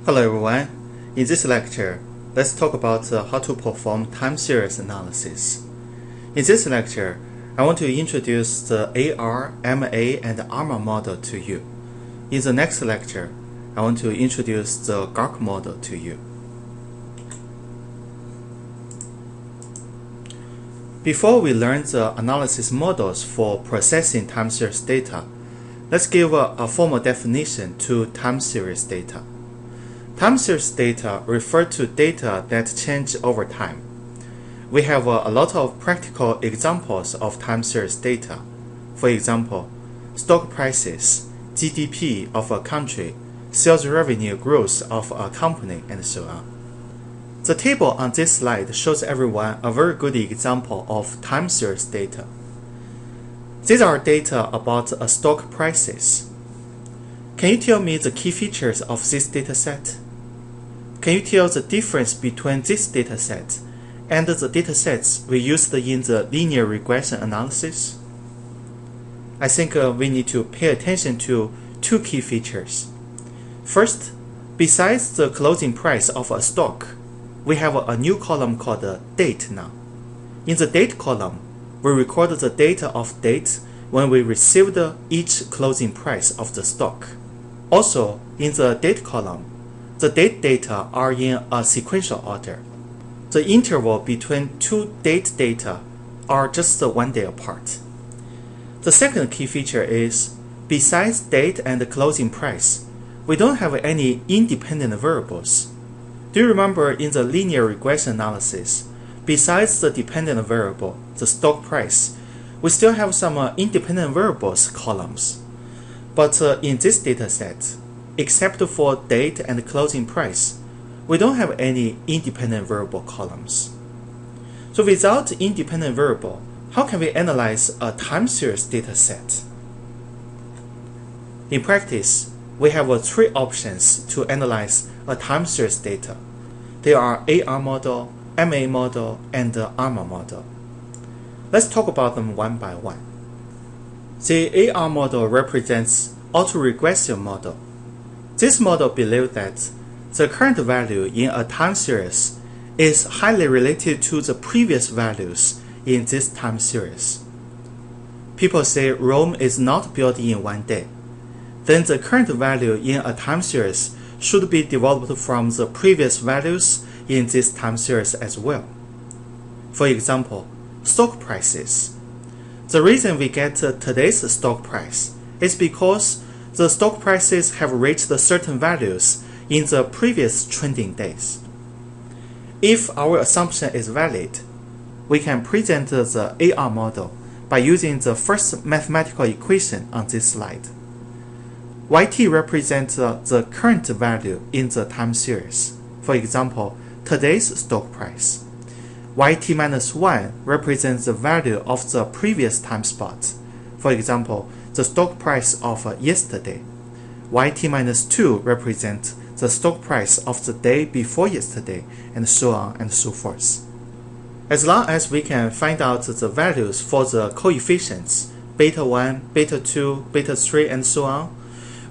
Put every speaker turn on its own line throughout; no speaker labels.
Hello everyone. In this lecture, let's talk about how to perform time series analysis. In this lecture, I want to introduce the AR, MA, and ARMA model to you. In the next lecture, I want to introduce the COF model to you. Before we learn the analysis models for processing time series data, let's give a formal definition to time series data. Time series data refer to data that change over time. We have a lot of practical examples of time series data. For example, stock prices, GDP of a country, sales revenue growth of a company, and so on. The table on this slide shows everyone a very good example of time series data. These are data about stock prices. Can you tell me the key features of this dataset? Can you tell the difference between this dataset and the datasets we used in the linear regression analysis? I think we need to pay attention to two key features. First, besides the closing price of a stock, we have a new column called date now. In the date column, we record the data of date when we received each closing price of the stock. Also, in the date column, the date data are in a sequential order. The interval between two date data are just 1 day apart. The second key feature is, besides date and closing price, we don't have any independent variables. Do you remember in the linear regression analysis, besides the dependent variable, the stock price, we still have some independent variables columns. But in this dataset, except for date and closing price, we don't have any independent variable columns. So without independent variable, how can we analyze a time series dataset? In practice, we have 3 options to analyze a time series data. They are AR model, MA model, and the ARMA model. Let's talk about them one by one. The AR model represents autoregression model. This model believes that the current value in a time series is highly related to the previous values in this time series. People say Rome is not built in 1 day. Then the current value in a time series should be developed from the previous values in this time series as well. For example, stock prices. The reason we get today's stock price is because the stock prices have reached certain values in the previous trending days. If our assumption is valid, we can present the AR model by using the first mathematical equation on this slide. YT represents the current value in the time series. For example, today's stock price. YT minus 1 represents the value of the previous time spot. For example, the stock price of yesterday. YT minus 2 represents the stock price of the day before yesterday, and so on and so forth. As long as we can find out the values for the coefficients, beta 1, beta 2, beta 3, and so on,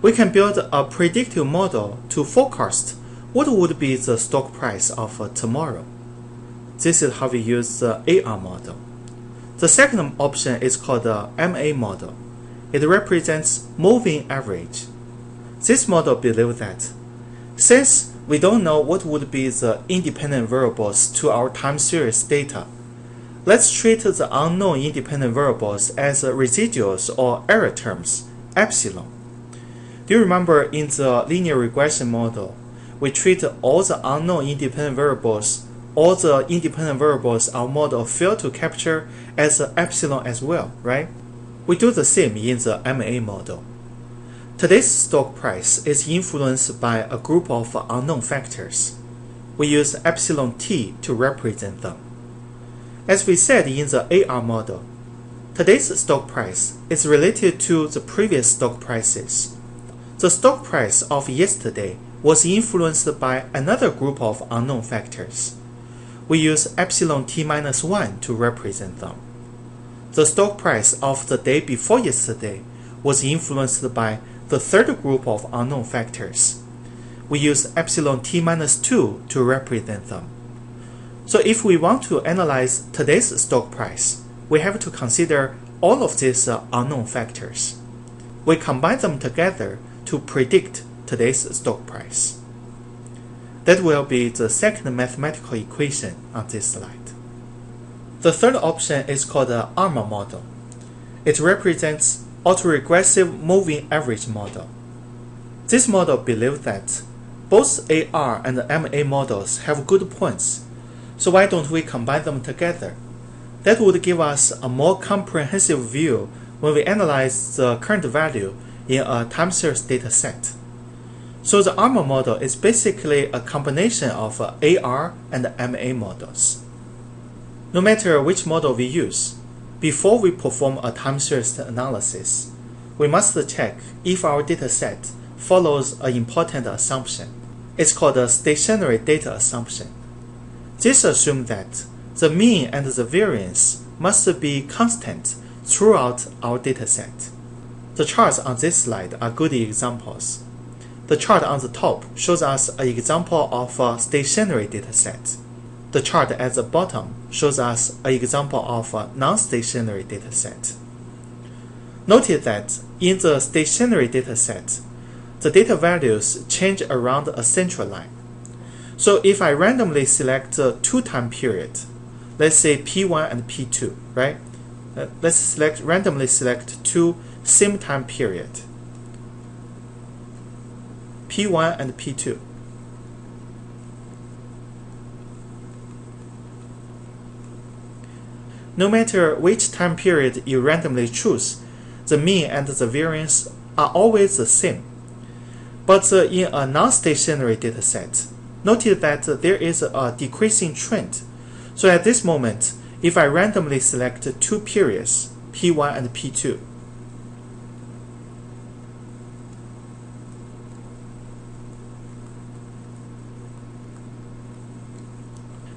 we can build a predictive model to forecast what would be the stock price of tomorrow. This is how we use the AR model. The second option is called the MA model. It represents moving average. This model believes that since we don't know what would be the independent variables to our time series data, let's treat the unknown independent variables as residuals or error terms, epsilon. Do you remember in the linear regression model, we treat all the unknown independent variables, all the independent variables our model failed to capture as epsilon as well, right? We do the same in the MA model. Today's stock price is influenced by a group of unknown factors. We use epsilon t to represent them. As we said in the AR model, today's stock price is related to the previous stock prices. The stock price of yesterday was influenced by another group of unknown factors. We use epsilon t minus 1 to represent them. The stock price of the day before yesterday was influenced by the third group of unknown factors. we use epsilon t minus 2 to represent them. So if we want to analyze today's stock price, we have to consider all of these unknown factors. We combine them together to predict today's stock price. That will be the second mathematical equation on this slide. The third option is called the ARMA model. It represents autoregressive moving average model. This model believes that both AR and MA models have good points, so why don't we combine them together? That would give us a more comprehensive view when we analyze the current value in a time series data set. So the ARMA model is basically a combination of AR and MA models. No matter which model we use, before we perform a time series analysis, we must check if our data set follows an important assumption. It's called a stationary data assumption. This assumes that the mean and the variance must be constant throughout our data set. The charts on this slide are good examples. The chart on the top shows us an example of a stationary data set. The chart at the bottom shows us an example of a non-stationary data set. Notice that in the stationary data set, the data values change around a central line. So if I randomly select two time periods, let's say P1 and P2, right? Let's randomly select two same time period, P1 and P2. No matter which time period you randomly choose, the mean and the variance are always the same. But in a non-stationary data set, notice that there is a decreasing trend. So at this moment, if I randomly select two periods, P1 and P2,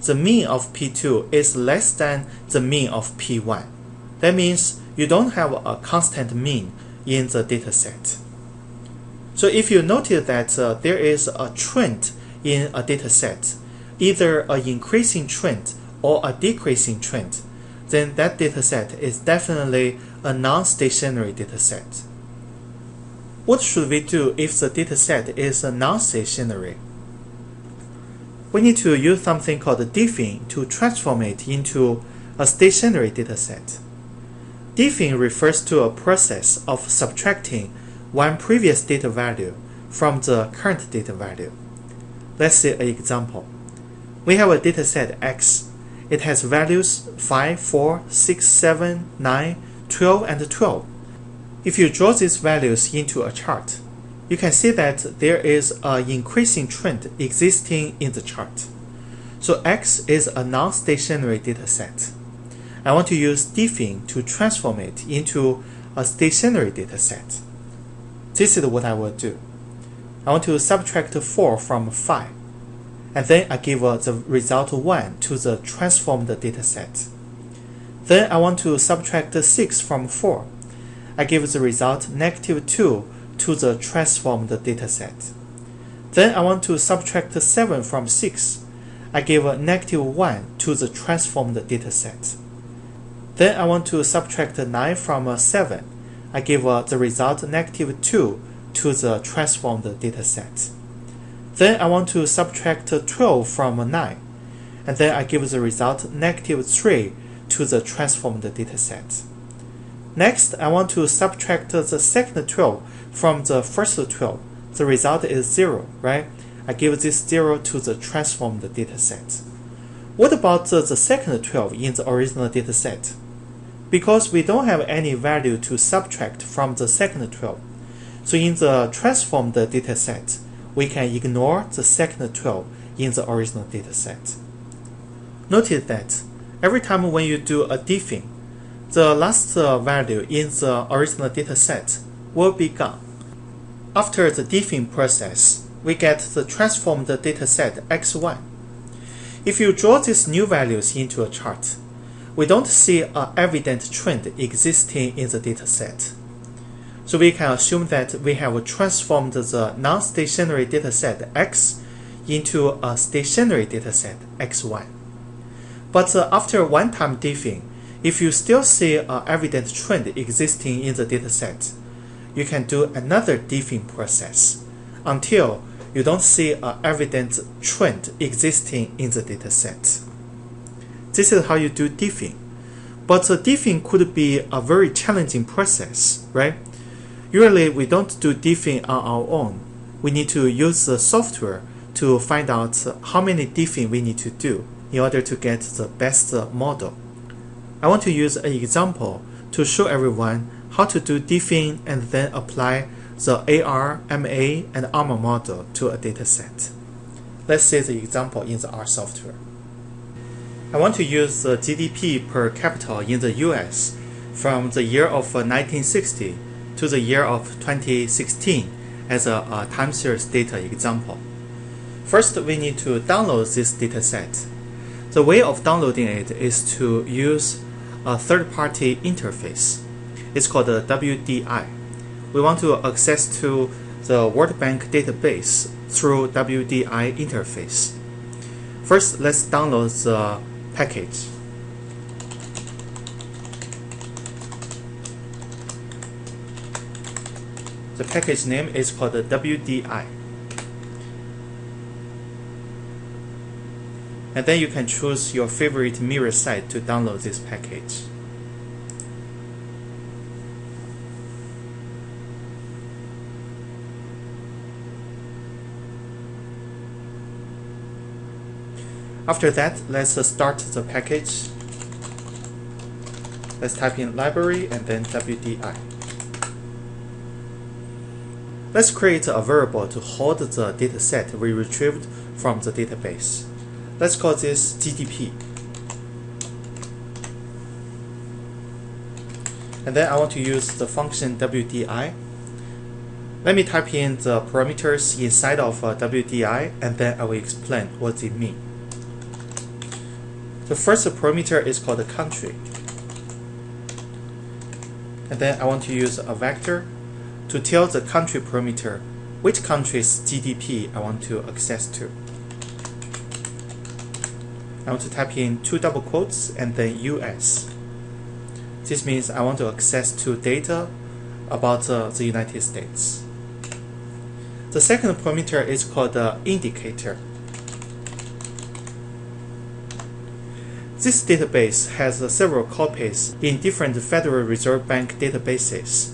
the mean of P2 is less than the mean of P1. That means you don't have a constant mean in the data set. So if you notice that there is a trend in a data set, either an increasing trend or a decreasing trend, then that data set is definitely a non-stationary data set. What should we do if the data set is non-stationary? We need to use something called diffing to transform it into a stationary data set. Diffing refers to a process of subtracting one previous data value from the current data value. Let's see an example. We have a data set X. It has values 5, 4, 6, 7, 9, 12, and 12. If you draw these values into a chart, you can see that there is an increasing trend existing in the chart. So X is a non-stationary data set. I want to use diffing to transform it into a stationary data set. This is what I will do. I want to subtract 4 from 5, and then I give the result 1 to the transformed data set. Then I want to subtract 6 from 4. I give the result -2 to the transformed data set. Then I want to subtract 7 from 6. I give -1 to the transformed data set. Then I want to subtract 9 from 7. I give the result -2 to the transformed data set. Then I want to subtract 12 from 9, and then I give the result -3 to the transformed data set. Next, I want to subtract the second 12 from the first 12. The result is 0, right? I give this 0 to the transformed data set. What about the second 12 in the original data set? Because we don't have any value to subtract from the second 12, so in the transformed data set, we can ignore the second 12 in the original data set. Notice that every time when you do a diffing, the last value in the original data set will be gone. After the diffing process, we get the transformed data set X1. If you draw these new values into a chart, we don't see an evident trend existing in the data set. So we can assume that we have transformed the non-stationary dataset X into a stationary dataset XY. But after one-time diffing, if you still see an evident trend existing in the dataset, you can do another diffing process until you don't see an evident trend existing in the dataset. This is how you do diffing. But diffing could be a very challenging process, right? Usually we don't do diffing on our own. We need to use the software to find out how many diffing we need to do in order to get the best model. I want to use an example to show everyone how to do diffing and then apply the AR, MA, and ARMA model to a dataset. Let's see the example in the R software. I want to use the GDP per capita in the US from the year of 1960 to the year of 2016 as a time series data example. First, we need to download this dataset. The way of downloading it is to use a third-party interface. It's called a WDI. We want to access to the World Bank database through WDI interface. First, let's download the package. The package name is called the WDI. And then you can choose your favorite mirror site to download this package. After that, let's start the package. Let's type in library and then WDI. Let's create a variable to hold the dataset we retrieved from the database. Let's call this GDP. And then I want to use the function WDI. Let me type in the parameters inside of WDI and then I will explain what they mean. The first parameter is called the country. And then I want to use a vector to tell the country parameter which country's GDP I want to access to. I want to type in 2 double quotes and then US. This means I want to access to data about the United States. The second parameter is called the indicator. This database has several copies in different Federal Reserve Bank databases.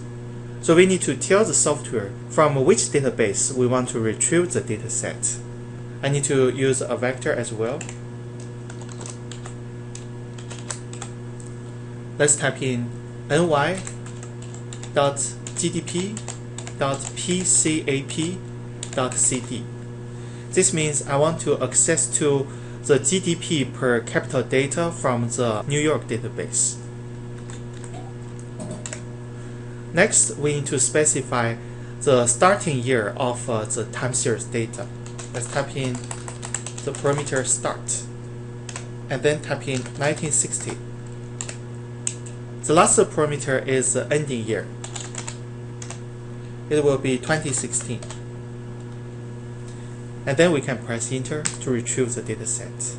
So we need to tell the software from which database we want to retrieve the dataset. I need to use a vector as well. Let's type in ny.gdp.pcap.cd. This means I want to access to the GDP per capita data from the New York database. Next, we need to specify the starting year of the time series data. Let's type in the parameter start and then type in 1960. The last parameter is the ending year. It will be 2016. And then we can press enter to retrieve the dataset.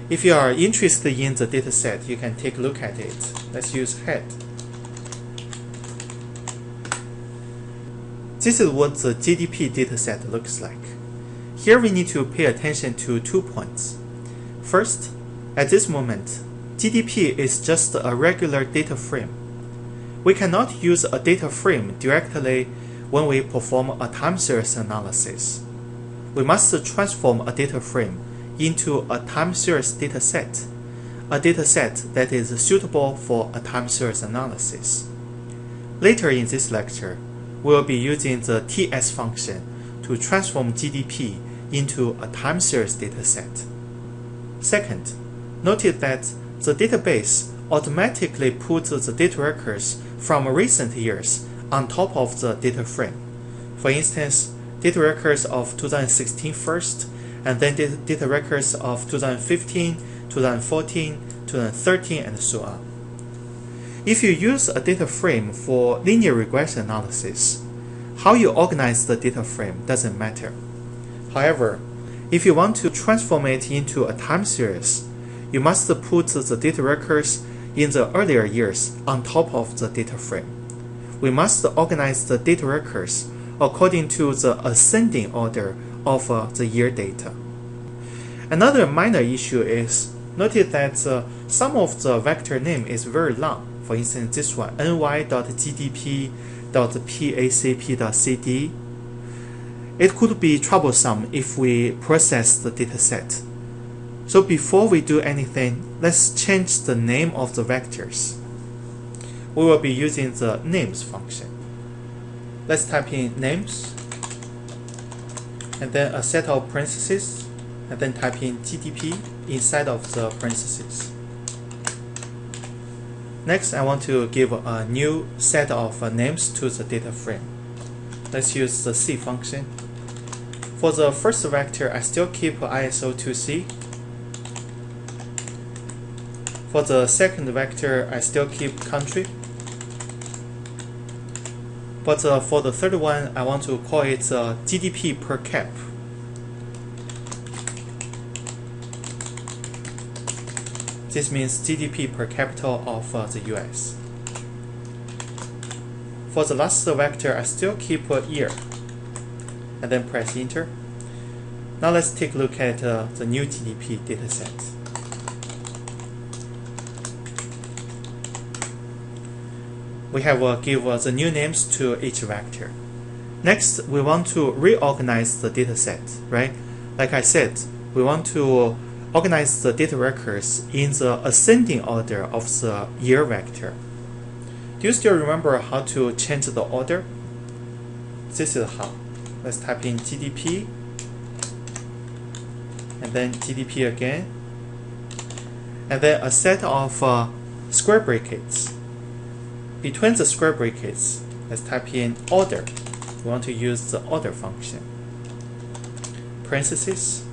If you are interested in the dataset, you can take a look at it. Let's use head. This is what the GDP dataset looks like. Here we need to pay attention to 2 points. First, at this moment, GDP is just a regular data frame. We cannot use a data frame directly when we perform a time series analysis. We must transform a data frame into a time series dataset, a dataset that is suitable for a time series analysis. Later in this lecture, we will be using the TS function to transform GDP into a time series dataset. Second, note that the database automatically puts the data records from recent years on top of the data frame. For instance, data records of 2016 first, and then data records of 2015, 2014, 2013, and so on. if you use a data frame for linear regression analysis, how you organize the data frame doesn't matter. However, if you want to transform it into a time series, you must put the data records in the earlier years on top of the data frame. We must organize the data records according to the ascending order of the year data. Another minor issue is, notice that some of the vector name is very long. For instance, this one, ny.gdp.pacp.cd. It could be troublesome if we process the dataset. So before we do anything, let's change the name of the vectors. We will be using the names function. Let's type in names, and then a set of parentheses, and then type in GDP inside of the parentheses. Next, I want to give a new set of names to the data frame. Let's use the C function. For the first vector, I still keep ISO2C. For the second vector, I still keep country. But for the third one, I want to call it GDP per cap. This means GDP per capita of the US. For the last vector, I still keep year, and then press enter. Now let's take a look at the new GDP dataset. We have give the new names to each vector. Next, we want to reorganize the dataset, right? Like I said, we want to organize the data records in the ascending order of the year vector. Do you still remember how to change the order? This is how. Let's type in GDP, and then GDP again, and then a set of square brackets. Between the square brackets, let's type in order. We want to use the order function. Parentheses,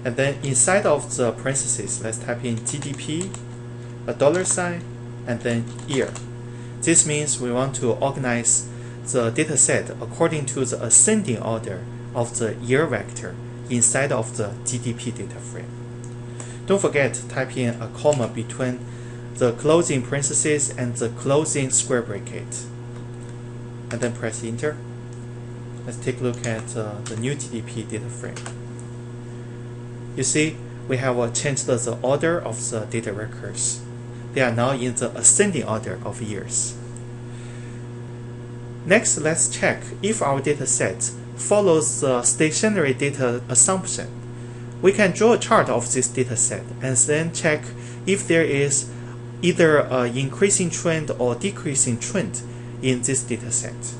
and then inside of the parentheses, let's type in GDP, a $sign, and then year. This means we want to organize the dataset according to the ascending order of the year vector inside of the GDP data frame. Don't forget to type in a comma between the closing parentheses and the closing square bracket, and then press enter. Let's take a look at the new GDP data frame. You see, we have changed the order of the data records. They are now in the ascending order of years. Next, let's check if our dataset follows the stationary data assumption. We can draw a chart of this dataset and then check if there is either an increasing trend or decreasing trend in this dataset.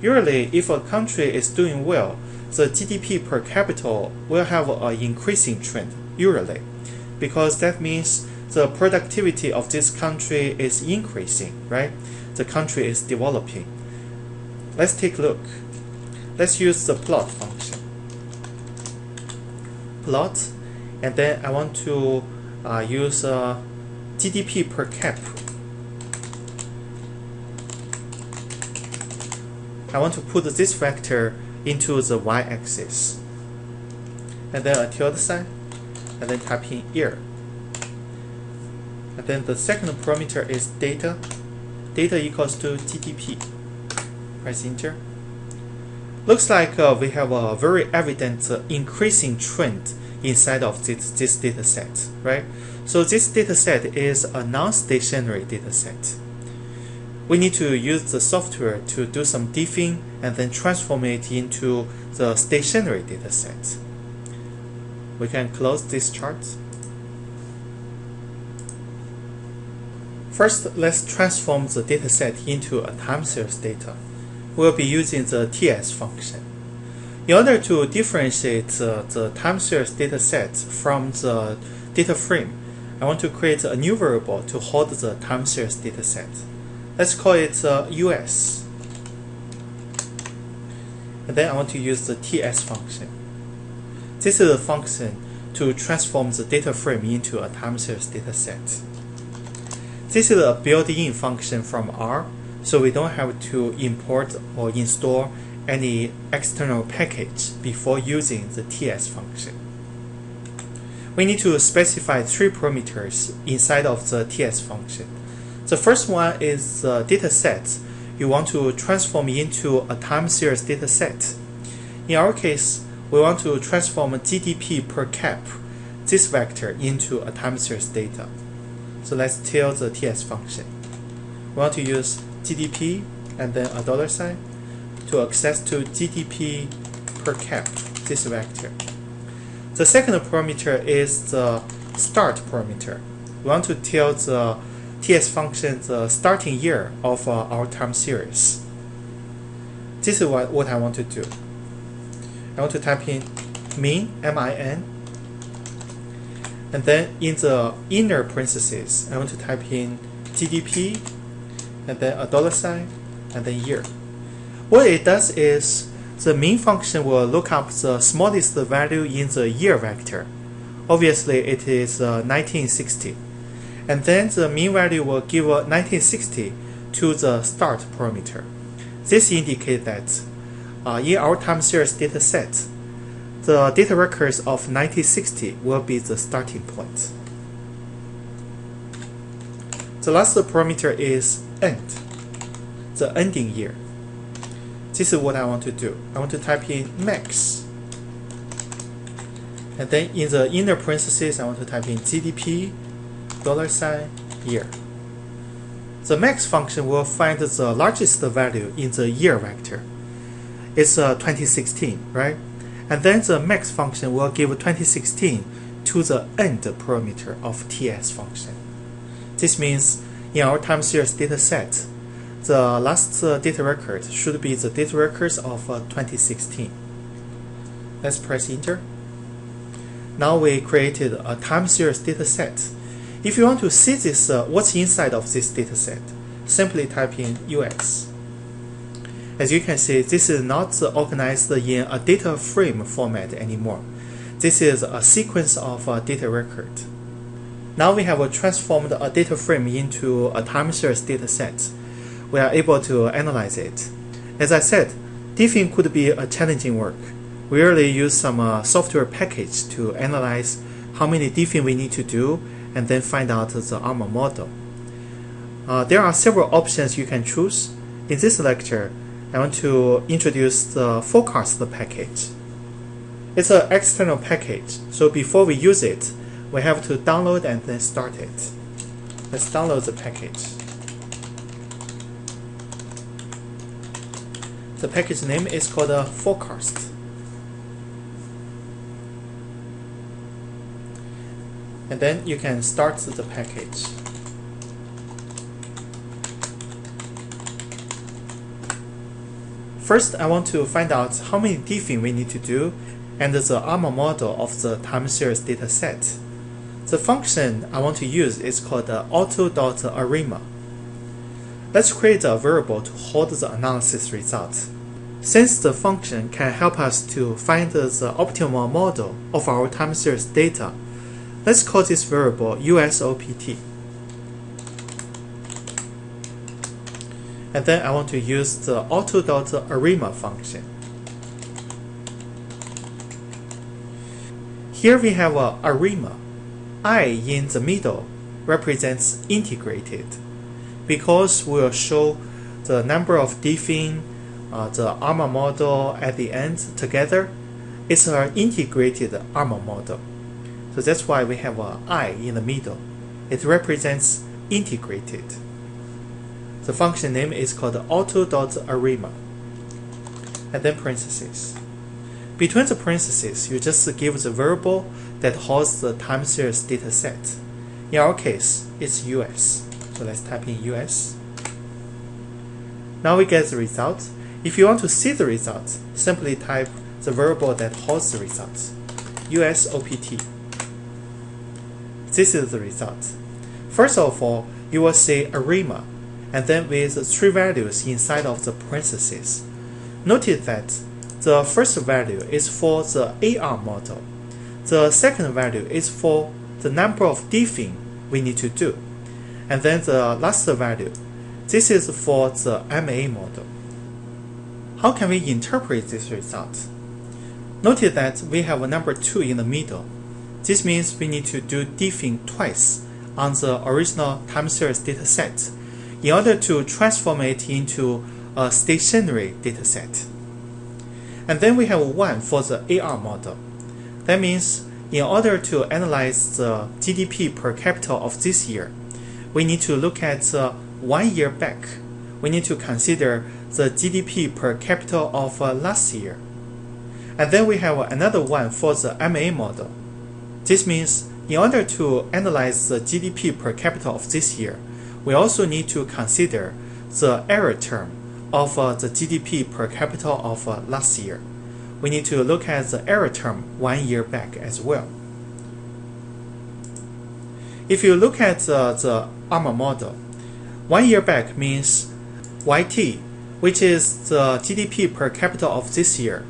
Usually, if a country is doing well, the GDP per capita will have an increasing trend, usually, because that means the productivity of this country is increasing, right? The country is developing. Let's take a look. Let's use the plot function. Plot, and then I want to use GDP per cap. I want to put this vector into the y-axis, and then a tilde sign, and then type in year. And then the second parameter is data. Data equals to GDP. Press enter. Looks like we have a very evident increasing trend inside of this data set, right? So this data set is a non-stationary data set. We need to use the software to do some diffing and then transform it into the stationary data set. We can close this chart. First, let's transform the data set into a time series data. We'll be using the TS function. In order to differentiate the time series data set from the data frame, I want to create a new variable to hold the time series data set. Let's call it US. And then I want to use the TS function. This is a function to transform the data frame into a time series data set. This is a built-in function from R, so we don't have to import or install any external package before using the TS function. We need to specify 3 parameters inside of the TS function. The first one is the dataset you want to transform into a time series dataset. In our case, we want to transform GDP per cap, this vector, into a time series data. So let's tell the TS function. We want to use GDP and then a $sign to access to GDP per cap, this vector. The second parameter is the start parameter. We want to tell the TS function the starting year of our time series. This is what I want to do. I want to type in min, M-I-N, and then in the inner parentheses, I want to type in GDP, and then a $sign, and then year. What it does is the min function will look up the smallest value in the year vector. Obviously, it is 1960. And then the min value will give 1960 to the start parameter. This indicates that in our time series dataset, the data records of 1960 will be the starting point. The last parameter is end, the ending year. This is what I want to do. I want to type in max. And then in the inner parentheses, I want to type in GDP, $sign, year. The max function will find the largest value in the year vector. It's 2016, right? And then the max function will give 2016 to the end parameter of TS function. This means in our time series dataset, the last data record should be the data records of 2016. Let's press enter. Now we created a time series dataset. If you want to see this, what's inside of this dataset, simply type in US. As you can see, this is not organized in a data frame format anymore. This is a sequence of data record. Now we have transformed a data frame into a time series dataset. We are able to analyze it. As I said, diffing could be a challenging work. We really use some software package to analyze how many diffing we need to do and then find out the ARMA model. There are several options you can choose. In this lecture, I want to introduce the forecast package. It's an external package, so before we use it, we have to download and then start it. Let's download the package. The package name is called forecast. And then you can start the package. First, I want to find out how many diffing we need to do and the ARMA model of the time series dataset. The function I want to use is called auto.arima. Let's create a variable to hold the analysis result. Since the function can help us to find the optimal model of our time series data, let's call this variable USOPT. And then I want to use the auto.arima function. Here we have a arima. I in the middle represents integrated, because we will show the number of diffing, the ARMA model at the end together. It's an integrated ARMA model. So that's why we have an I in the middle. It represents integrated. The function name is called auto.arima. And then parentheses. Between the parentheses, you just give the variable that holds the time series dataset. In our case, it's US. So let's type in US. Now we get the result. If you want to see the result, simply type the variable that holds the result, USOPT. This is the result. First of all, you will see arima, and then with 3 values inside of the parentheses. Notice that the first value is for the AR model. The second value is for the number of diffing we need to do. And then the last value, this is for the MA model. How can we interpret this result? Notice that we have a number 2 in the middle. This means we need to do diffing twice on the original time series dataset in order to transform it into a stationary dataset. And then we have 1 for the AR model. That means in order to analyze the GDP per capita of this year, we need to look at 1 year back. We need to consider the GDP per capita of last year. And then we have another 1 for the MA model. This means in order to analyze the GDP per capita of this year, we also need to consider the error term of the GDP per capita of last year. We need to look at the error term 1 year back as well. If you look at the ARMA model, 1 year back means YT, which is the GDP per capita of this year,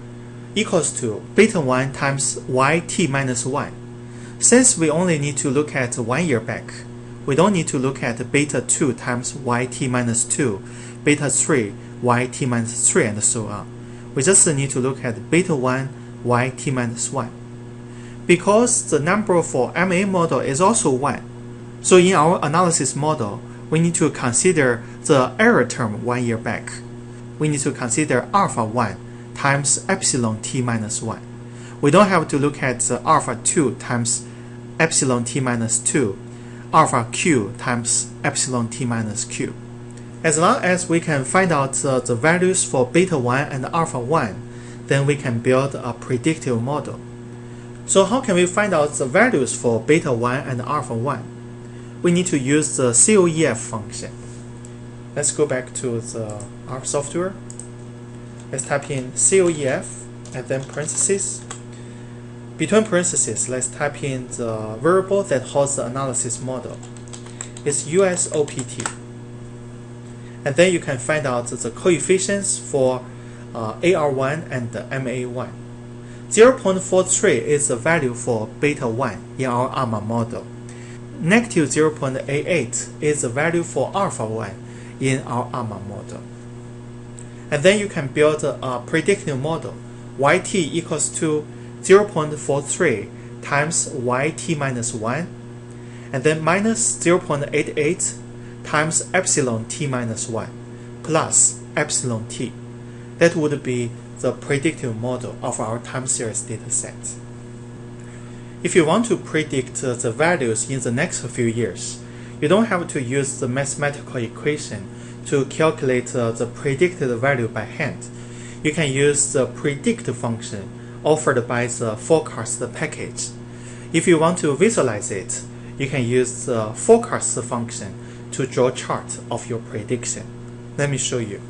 equals to beta 1 times YT minus 1. Since we only need to look at 1 year back, we don't need to look at beta 2 times YT minus 2, beta 3, YT minus 3, and so on. We just need to look at beta 1, YT minus 1. Because the number for MA model is also 1, so in our analysis model, we need to consider the error term 1 year back. We need to consider alpha 1 times epsilon t minus 1. We don't have to look at the alpha 2 times epsilon t minus 2, alpha q times epsilon t minus q. As long as we can find out the values for beta 1 and alpha 1, then we can build a predictive model. So how can we find out the values for beta 1 and alpha 1? We need to use the COEF function. Let's go back to the R software. Let's type in COEF and then parentheses. Between parentheses, let's type in the variable that holds the analysis model. It's USOPT. And then you can find out the coefficients for AR1 and the MA1. 0.43 is the value for beta 1 in our ARMA model. Negative 0.88 is the value for alpha 1 in our ARMA model. And then you can build a predictive model. YT equals to 0.43 times YT minus 1, and then minus 0.88 times epsilon t minus 1 plus epsilon t. That would be the predictive model of our time series dataset. If you want to predict the values in the next few years, you don't have to use the mathematical equation to calculate the predicted value by hand. You can use the predict function offered by the forecast package. If you want to visualize it, you can use the forecast function to draw a chart of your prediction. Let me show you.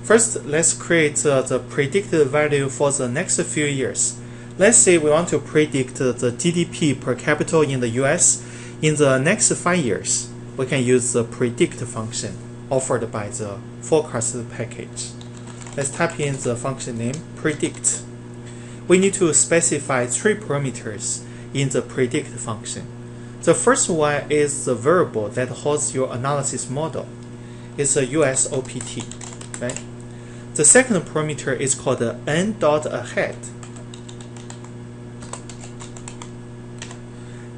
First, let's create the predicted value for the next few years. Let's say we want to predict the GDP per capita in the US in the next 5 years. We can use the predict function offered by the forecast package. Let's type in the function name predict. We need to specify 3 parameters in the predict function. The first one is the variable that holds your analysis model. It's a USOPT, right? The second parameter is called n.ahead.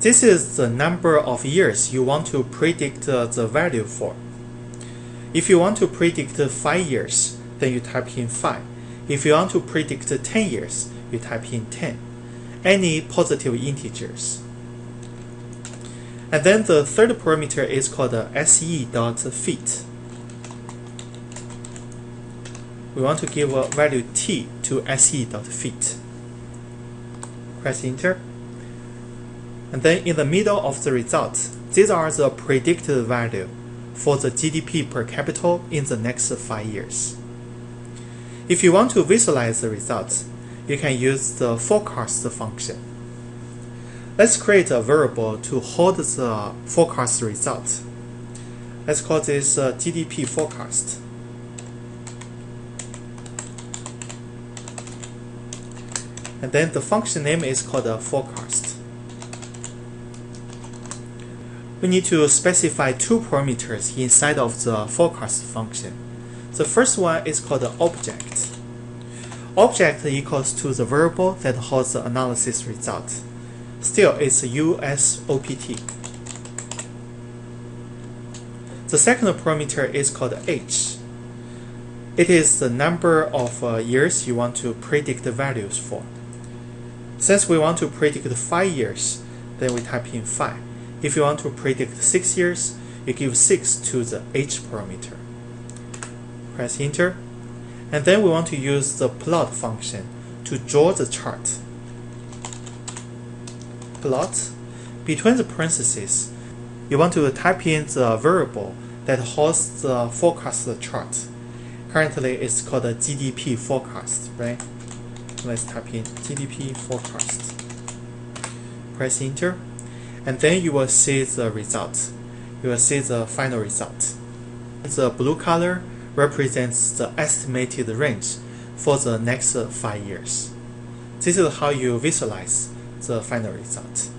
This is the number of years you want to predict the value for. If you want to predict 5 years, then you type in 5. If you want to predict 10 years, you type in 10. Any positive integers. And then the third parameter is called se.fit. We want to give a value t to se.fit. Press enter. And then in the middle of the result, these are the predicted value for the GDP per capita in the next 5 years. If you want to visualize the results, you can use the forecast function. Let's create a variable to hold the forecast result. Let's call this GDP forecast. And then the function name is called forecast. we need to specify two parameters inside of the forecast function. The first one is called the object. Object equals to the variable that holds the analysis result. Still, it's USOPT. The second parameter is called H. It is the number of years you want to predict the values for. Since we want to predict 5 years, then we type in 5. If you want to predict 6 years, you give 6 to the H parameter. Press enter. And then we want to use the plot function to draw the chart. Plot. Between the parentheses, you want to type in the variable that holds the forecast chart. Currently, it's called a GDP forecast, right? Let's type in GDP forecast. Press enter. And then you will see the result. You will see the final result. The blue color represents the estimated range for the next 5 years. This is how you visualize the final result.